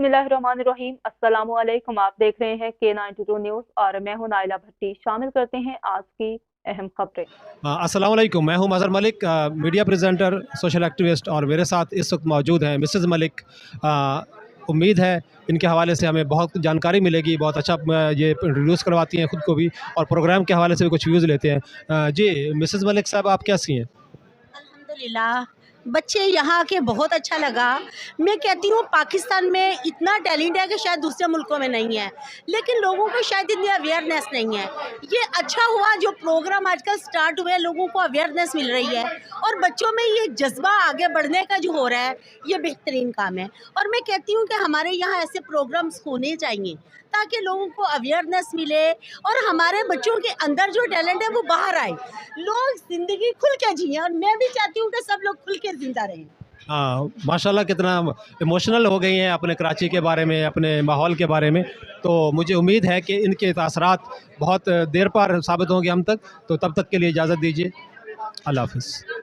बिस्मिल्लाहिर्रहमानिर्रहीम। अस्सलामुअलैकुम। आप देख रहे हैं K92 न्यूज़ और मैं हूं नाइला भट्टी। शामिल करते हैं आज की अहम खबरें। अस्सलाम वालेकुम, मैं हूं Mazhar Malik, media presenter, social activist, और मेरे साथ इस वक्त मौजूद हैं मिसेज़ मलिक। उम्मीद है इनके हवाले से हमें बहुत जानकारी मिलेगी। बहुत अच्छा ये इंट्रोड्यूस करवाती हैं ख़ुद को भी, और प्रोग्राम के हवाले से भी कुछ व्यूज़ लेते हैं। जी मिसेज़ मलिक साहब, आप कैसी हैं? अल्हम्दुलिल्लाह, बच्चे यहाँ आके बहुत अच्छा लगा। मैं कहती हूँ पाकिस्तान में इतना टैलेंट है कि शायद दूसरे मुल्कों में नहीं है, लेकिन लोगों को शायद इतनी अवेयरनेस नहीं है। ये अच्छा हुआ जो प्रोग्राम आजकल स्टार्ट हुए, लोगों को अवेयरनेस मिल रही है और बच्चों में ये जज्बा आगे बढ़ने का जो हो रहा है, ये बेहतरीन काम है। और मैं कहती हूँ कि हमारे यहाँ ऐसे प्रोग्राम्स होने चाहिए ताकि लोगों को अवेयरनेस मिले और हमारे बच्चों के अंदर जो टैलेंट है वो बाहर आए, लोग ज़िंदगी खुल के जिए। और मैं भी चाहती हूँ कि सब लोग खुल के जिंदा रहें। हाँ, माशाल्लाह कितना इमोशनल हो गई हैं अपने कराची के बारे में, अपने माहौल के बारे में। तो मुझे उम्मीद है कि इनके तासरात बहुत देर पर साबित होंगे हम तक। तो तब तक के लिए इजाज़त दीजिए। अल्लाह हाफ़िज़।